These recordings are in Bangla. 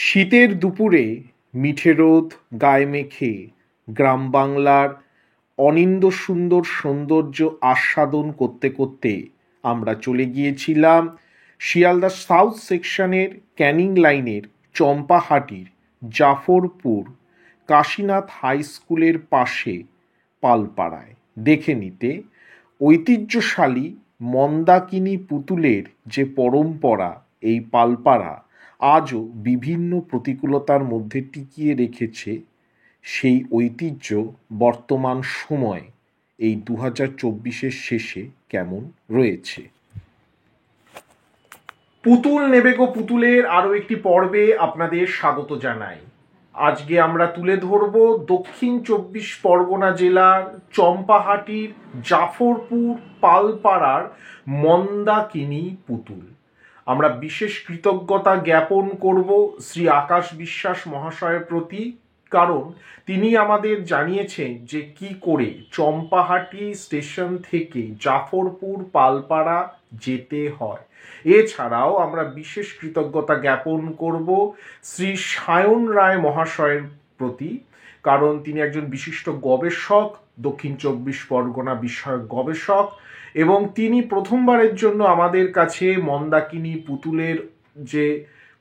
শীতের দুপুরে মিঠে রোদ গায়ে মেখে গ্রাম বাংলার অনিন্দ্য সুন্দর সৌন্দর্য আস্বাদন করতে করতে আমরা চলে গিয়েছিলাম শিয়ালদা সাউথ সেকশনের ক্যানিং লাইনের চম্পাহাটির জাফরপুর কাশীনাথ হাই স্কুলের পাশে পালপাড়ায় দেখে নিতে ঐতিহ্যশালী মন্দাকিনী পুতুলের যে পরম্পরা এই পালপাড়া আজও বিভিন্ন প্রতিকূলতার মধ্যে টিকিয়ে রেখেছে। সেই ঐতিহ্য বর্তমান সময় এই 2024-এর শেষে কেমন রয়েছে। পুতুল নেবে গো পুতুলের আরও একটি পর্বে আপনাদের স্বাগত জানাই। আজকে আমরা তুলে ধরব দক্ষিণ 24 পরগনা জেলার চম্পাহাটির জাফরপুর পালপাড়ার মন্দাকিনী পুতুল। আমরা বিশেষ কৃতজ্ঞতা জ্ঞাপন করব শ্রী আকাশ বিশ্বাস মহাশয়ের প্রতি, কারণ তিনি আমাদের জানিয়েছেন যে কি করে চম্পাহাটি স্টেশন থেকে জাফরপুর পালপাড়া যেতে হয়। এছাড়াও আমরা বিশেষ কৃতজ্ঞতা জ্ঞাপন করব শ্রী সায়ন রায় মহাশয়ের প্রতি, কারণ তিনি একজন বিশিষ্ট গবেষক, দক্ষিণ 24 পরগনা বিষয়ক গবেষক, এবং তিনি প্রথমবারের জন্য আমাদের কাছে মন্দাকিনী পুতুলের যে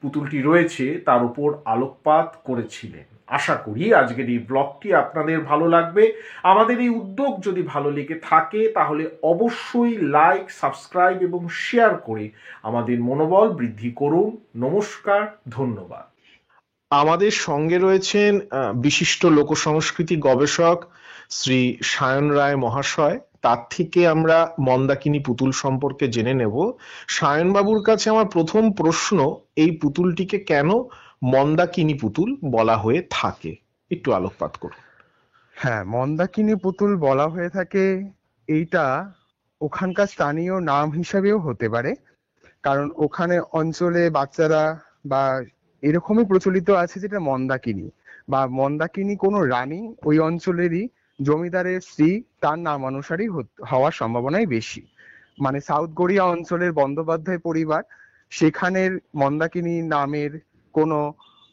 পুতুলটি রয়েছে তার উপর আলোকপাত করেছিলেন। আশা করি আজকের এই ব্লগটি আপনাদের ভালো লাগবে। আমাদের এই উদ্যোগ যদি ভালো লেগে থাকে তাহলে অবশ্যই লাইক, সাবস্ক্রাইব এবং শেয়ার করে আমাদের মনোবল বৃদ্ধি করুন। নমস্কার, ধন্যবাদ। আমাদের সঙ্গে রয়েছেন বিশিষ্ট লোকসংস্কৃতি গবেষক শ্রী সায়ন রায় মহাশয়। তার থেকে আমরা মন্দাকিনী পুতুল সম্পর্কে জেনে নেব। সায়ন বাবুর কাছে আমার প্রথম প্রশ্ন, এই পুতুলটিকে কেন মন্দাকিনী পুতুল বলা হয়ে থাকে, একটু আলোকপাত করুন। হ্যাঁ, মন্দাকিনী পুতুল বলা হয়ে থাকে, এইটা ওখানকার স্থানীয় নাম হিসাবেও হতে পারে, কারণ ওখানে অঞ্চলে বাচ্চারা বা এরকমই প্রচলিত আছে যেটা মন্দাকিনী বা মন্দাকিনী কোনো রানী ওই অঞ্চলেরই জমিদারের স্ত্রী, তার নাম অনুসারেই হওয়ার সম্ভাবনাই বেশি। মানে সাউথ কোরিয়া অঞ্চলের বন্দ্যোপাধ্যায় পরিবার, সেখানের মন্দাকিনী নামের কোনো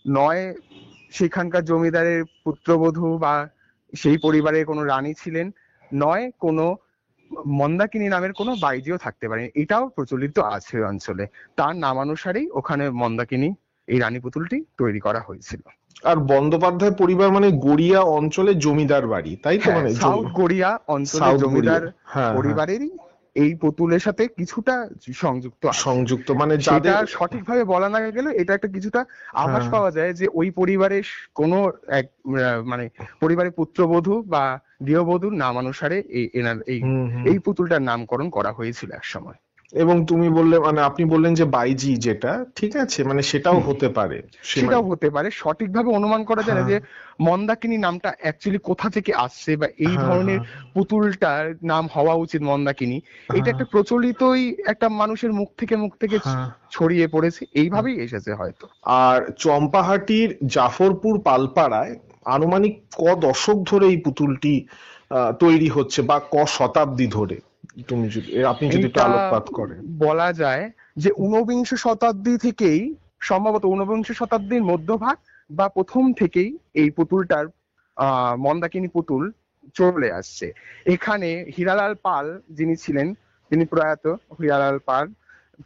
নয় সেখানকার জমিদারের পুত্রবধূ বা সেই পরিবারের কোনো রানী ছিলেন, নয় কোনো মন্দাকিনী নামের কোনো বাইজিও থাকতে পারে, এটাও প্রচলিত আছে ওই অঞ্চলে। তার নামানুসারেই ওখানে মন্দাকিনী এই রানী পুতুলটি তৈরি করা হয়েছিল। আর বন্দ্যোপাধ্যায় পরিবার মানে গড়িয়া অঞ্চলে জমিদার বাড়ি, তাই তো? মানে সাউথ কোরিয়া অঞ্চলে জমিদার পরিবারেরই এই পুতুলের সাথে কিছুটা সংযুক্ত, মানে যেটা সঠিকভাবে বলা না গেলে এটা একটা কিছুটা আভাস পাওয়া যায় যে ওই পরিবারের কোনো এক মানে পরিবারের পুত্রবধূ বা গৃহবধূর নামানুসারে এই পুতুলটার নামকরণ করা হয়েছিল এক সময়। এবং তুমি বললে, মানে আপনি বললেন যে বাইজি, যেটা ঠিক আছে, মানে সেটাও হতে পারে, সঠিকভাবে অনুমান করা যায় না যে মন্দাকিনী নামটা অ্যাকচুয়ালি কোথা থেকে আসছে বা এই ধরনের পুতুলটার নাম হওয়া উচিত মন্দাকিনী, এটা একটা প্রচলিতই একটা মানুষের মুখ থেকে ছড়িয়ে পড়েছে, এইভাবেই এসেছে হয়তো। আর চম্পাহাটির জাফরপুর পালপাড়ায় আনুমানিক ক দশক ধরে এই পুতুলটি তৈরি হচ্ছে বা ক শতাব্দী ধরে, আপনি যদি একটু আলোকপাত করেন। বলা যায় যে ঊনবিংশ শতাব্দী থেকেই, সম্ভবত ঊনবিংশ শতাব্দীর মধ্যভাগ বা প্রথম থেকেই এই পুতুলটার মন্দাকিনী পুতুল চলে আসছে। এখানে হীরালাল পাল যিনি ছিলেন, তিনি প্রয়াত হীরালাল পাল,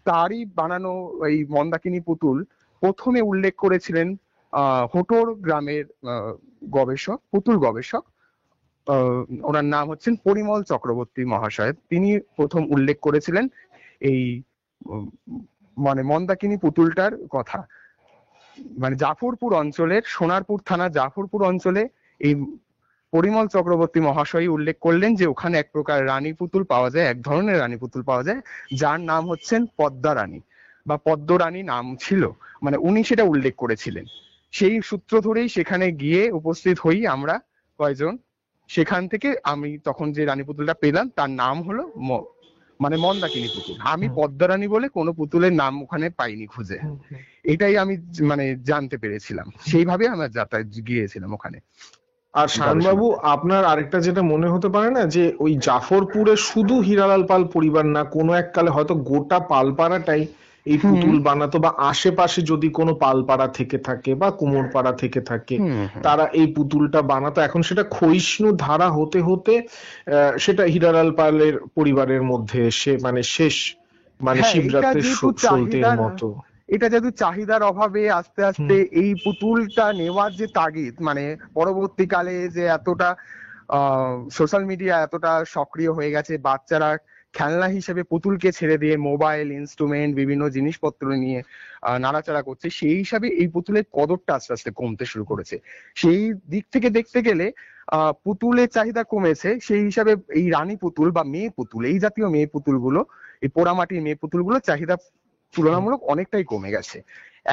তারই বানানো এই মন্দাকিনী পুতুল প্রথমে উল্লেখ করেছিলেন হোটোর গ্রামের পুতুল গবেষক, ওনার নাম হচ্ছেন পরিমল চক্রবর্তী মহাশয়। তিনি প্রথম উল্লেখ করেছিলেন এই মানে মন্দাকিনী পুতুলটার কথা। মানে জাফরপুর অঞ্চলের, সোনারপুর থানা জাফরপুর অঞ্চলে এই পরিমল চক্রবর্তী মহাশয় উল্লেখ করলেন যে ওখানে এক প্রকার রানী পুতুল পাওয়া যায়, এক ধরনের রানী পুতুল পাওয়া যায় যার নাম হচ্ছেন পদ্মা রানী বা পদ্মরানী নাম ছিল, মানে উনি সেটা উল্লেখ করেছিলেন। সেই সূত্র ধরেই সেখানে গিয়ে উপস্থিত হই আমরা কয়েকজন। সেখান থেকে আমি তখন যে রানী পুতুলটা পেলাম তার নাম হলো মানে মন্দাকিনী পুতুল। আমি পদ্মারানী বলে কোনো পুতুলের নাম ওখানে পাইনি খুঁজে, এটাই আমি মানে জানতে পেরেছিলাম, সেইভাবে আমরা যাতায়াত গিয়েছিলাম ওখানে। আর শায়নবাবু, আপনার আরেকটা যেটা মনে হতে পারে না, যে ওই জাফরপুরে শুধু হীরালাল পাল পরিবার না, কোনো এককালে হয়তো গোটা পালপাড়াটাই এই পুতুল বানাতো, বা আশেপাশে যদি কোনো পালপাড়া থেকে থাকে বা কুমোরপাড়া থেকে থাকে তারা এই পুতুলটা বানাতো। এখন সেটা ক্ষয়িষ্ণু ধারা হতে হতে সেটা হীরালাল পালের পরিবারের মধ্যে এসে মানে শেষ, মানে হ্যাঁ, শিবরাত্রির সলতের মতো। এটা যেহেতু চাহিদার অভাবে আস্তে আস্তে এই পুতুলটা নেওয়ার যে তাগিদ, মানে পরবর্তীকালে যে এতটা সোশ্যাল মিডিয়া এতটা সক্রিয় হয়ে গেছে, বাচ্চারা খেলনা হিসেবে পুতুলকে ছেড়ে দিয়ে মোবাইল, ইনস্ট্রুমেন্ট, বিভিন্ন জিনিসপত্র নিয়ে নাড়াচাড়া করছে, সেই হিসাবে এই পুতুলের কদরটা আস্তে আস্তে কমতে শুরু করেছে। সেই দিক থেকে দেখতে গেলে পুতুলের চাহিদা কমেছে, সেই হিসাবে এই রানী পুতুল বা মেয়ে পুতুল, এই জাতীয় মেয়ে পুতুলগুলো, এই পোড়ামাটির মেয়ে পুতুলগুলোর চাহিদা তুলনামূলক অনেকটাই কমে গেছে।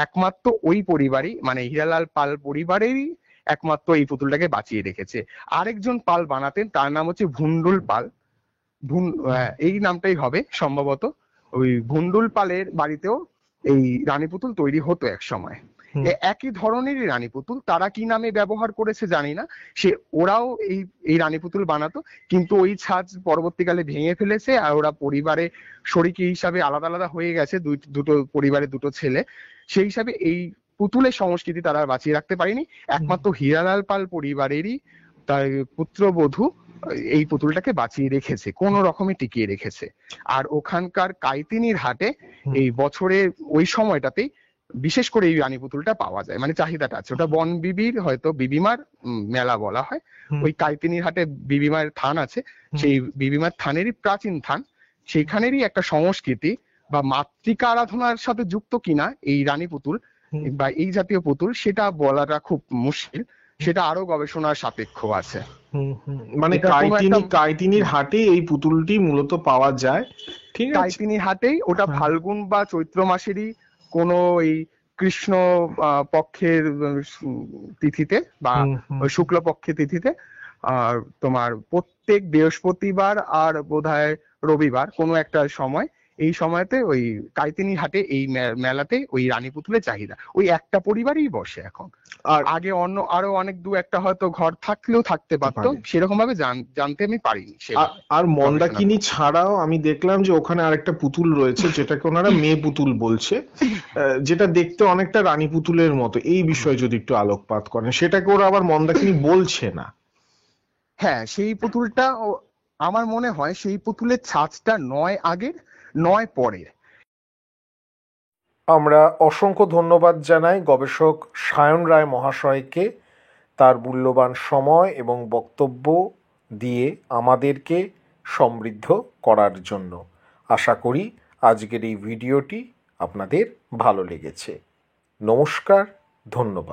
একমাত্র ওই পরিবারই, মানে হীরালাল পাল পরিবারেরই একমাত্র এই পুতুলটাকে বাঁচিয়ে রেখেছে। আরেকজন পাল বানাতেন, তার নাম হচ্ছে ভুন্ডুল পাল। এই নামটাই হবে সম্ভবত। ওই ভুন্ডুল পালের বাড়িতেও এই রানী পুতুল তৈরি হতো এক সময়। একই ধরনেরই রানী পুতুল, তারা কি নামে ব্যবহার করেছে জানি না, ওরাও এই রানী পুতুল বানাতো, কিন্তু ওই ছাঁচ পরবর্তীকালে ভেঙে ফেলেছে, আর ওরা পরিবারে শরিকি হিসাবে আলাদা আলাদা হয়ে গেছে, দুটো পরিবারে দুটো ছেলে, সেই হিসাবে এই পুতুলের সংস্কৃতি তারা বাঁচিয়ে রাখতে পারেনি। একমাত্র হীরালাল পাল পরিবারেরই তার পুত্রবধূ এই পুতুলটাকে বাঁচিয়ে রেখেছে, কোন রকমে টিকিয়ে রেখেছে। আর ওখানকার কাইতিনির হাটে এই বছরের ওই সময়টাতেই বিশেষ করে এই রানী পুতুলটা পাওয়া যায়, মানে চাহিদাটা আছে। ওটা বন বিবির, হয়তো বিবিমার মেলা বলা হয়। ওই কাইতিনির হাটে বিবিমার থান আছে, সেই বিবিমার থানেরই প্রাচীন থান, সেইখানেরই একটা সংস্কৃতি বা মাতৃকা আরাধনার সাথে যুক্ত কিনা এই রানী পুতুল বা এই জাতীয় পুতুল, সেটা বলাটা খুব মুশকিল, সেটা আরো গবেষণার সাপেক্ষ আছে। মানে কাইতিনির হাটে এই পুতুলটি মূলত পাওয়া যায়, ঠিক আছে? কাইতিনি হাটেই, ওটা ফাল্গুন বা চৈত্র মাসেরই কোনো এই কৃষ্ণ পক্ষের তিথিতে বা শুক্লপক্ষের তিথিতে, আর তোমার প্রত্যেক বৃহস্পতিবার আর বোধহয় রবিবার কোনো একটা সময়, এই সময়তে ওই কাইতিনি হাটে এই মেলাতে ওই রানী পুতুলের চাহিদা। ওই একটা পরিবারই বসে এখন, আর আগে অন্য আরো অনেক দু একটা হয়তো ঘর থাকলেও থাকতে পারতো, সেরকম ভাবে জানতে আমি পারিনি। আর মন্দাকিনী ছাড়াও আমি দেখলাম যে ওখানে আরেকটা পুতুল রয়েছে যেটাকে ওনারা মেয়ে পুতুল বলছে, যেটা দেখতে অনেকটা রানী পুতুলের মতো। এই বিষয়ে যদি একটু আলোকপাত করেন, সেটাকে ওরা আবার মন্দাকিনী বলছে না। হ্যাঁ, সেই পুতুলটা আমার মনে হয় সেই পুতুলের ছাঁচটা নয় আগের নয় পরের। আমরা অসংখ্য ধন্যবাদ জানাই গবেষক সায়ন রায় মহাশয়কে তার মূল্যবান সময় এবং বক্তব্য দিয়ে আমাদেরকে সমৃদ্ধ করার জন্য। আশা করি আজকের এই ভিডিওটি আপনাদের ভালো লেগেছে। নমস্কার, ধন্যবাদ।